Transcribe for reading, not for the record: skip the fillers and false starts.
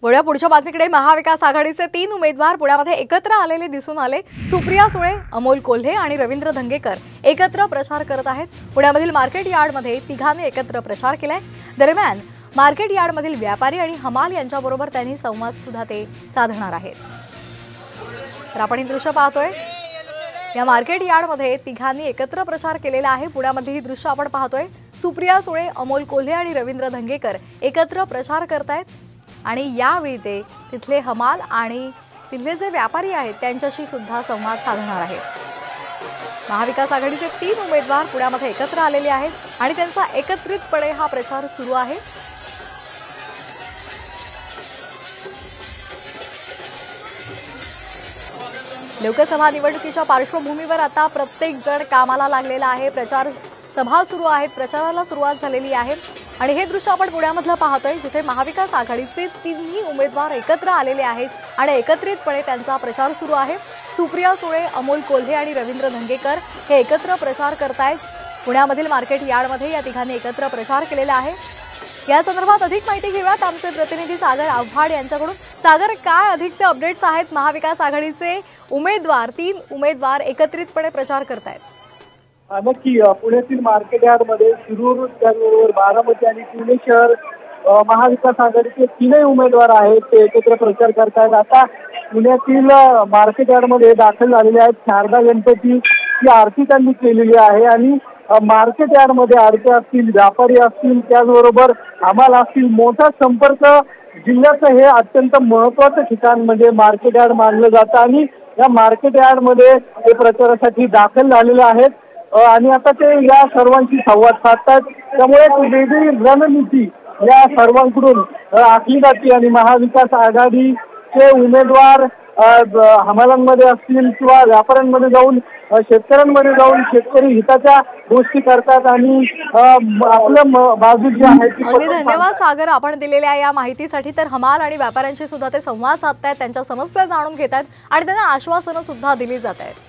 पुढच्या बातमीकडे महाविकास आघाडीचे 3 उमेदवार पुण्यामध्ये एकत्र आलेले दिसून आले। सुप्रिया सुळे, अमोल कोल्हे आणि रवींद्र धंगेकर एकत्र प्रचार करत आहेत। पुण्यामधील मार्केट यार्डमध्ये तिघांनी एकत्र प्रचार केलाय। दरम्यान मार्केट यार्डमधील व्यापारी आणि हमाल यांच्याबरोबर त्यांनी संवाद सुद्धा ते साधणार आहेत। तर आपण हे दृश्य पाहतोय, या मार्केट यार्डमध्ये तिघांनी एकत्र प्रचार केलेला आहे। पुण्यामध्ये ही दृश्य आपण पाहतोय। सुप्रिया सुळे, अमोल कोल्हे आणि रवींद्र धंगेकर एकत्र प्रचार करतायत आणि यावेळी ते तिथले हमाल आणि तिथले जे व्यापारी आहेत त्यांच्याशी सुद्धा संवाद साधणार आहेत। महाविकास आघाडीचे 3 उमेदवार पुण्यामध्ये एकत्र आलेले आहेत आणि त्यांचा एकत्रितपणे हा प्रचार सुरू आहे। लोकसभा निवडणुकीच्या पार्श्वभूमीवर आता प्रत्येक जण कामाला लागलेला आहे। प्रचार सभा सुरू आहेत, प्रचाराला सुरुवात झालेली आहे आणि हे दृश्य आपण पुण्यामधलं पाहतोय, जिथे महाविकास आघाडीचे 3 उमेदवार एकत्र आलेले आहेत आणि एकत्रितपणे त्यांचा प्रचार सुरू आहे। सुप्रिया सुळे, अमोल कोल्हे आणि रवींद्र धंगेकर हे एकत्र प्रचार करतायत। पुण्यामधील मार्केट यार्डमध्ये या तिघांनी एकत्र प्रचार केलेला आहे। या संदर्भात अधिक माहिती घेऊयात आमचे प्रतिनिधी सागर आव्हाड यांच्याकडून। सागर, काय अधिकचे अपडेट्स आहेत? महाविकास आघाडीचे उमेदवार 3 उमेदवार एकत्रितपणे प्रचार करतायत। नक्की पुण्यातील मार्केट यार्डमध्ये शिरूर, त्याचबरोबर बारामती आणि पुणे शहर महाविकास आघाडीचे 3 उमेदवार आहेत, ते एकत्र प्रचार करतायत। आता पुण्यातील मार्केट यार्डमध्ये दाखल झालेले आहेत। शारदा गणपतीची आरती त्यांनी केलेली आहे आणि मार्केट यार्डमध्ये आरती असतील, व्यापारी असतील, त्याचबरोबर हमाल असतील, मोठा संपर्क जिल्ह्याचं हे अत्यंत महत्त्वाचं ठिकाण म्हणजे मार्केट यार्ड मानलं जातं आणि या मार्केट यार्डमध्ये ते प्रचारासाठी दाखल झालेले आहेत आणि आता ते या सर्वांशी संवाद साधतात। त्यामुळे वेगळी रणनीती या सर्वांकडून आखली जाते आणि महाविकास आघाडीचे उमेदवार हमालांमध्ये असतील किंवा व्यापाऱ्यांमध्ये जाऊन शेतकऱ्यांमध्ये जाऊन शेतकरी हिताच्या गोष्टी करतात आणि आपलं बाजू जी आहे ती। अगदी धन्यवाद सागर, आपण दिलेल्या या माहितीसाठी। तर हमाल आणि व्यापाऱ्यांशी सुद्धा ते संवाद साधतायत, त्यांच्या समस्या जाणून घेतात आणि त्यांना आश्वासनं सुद्धा दिली जात आहेत।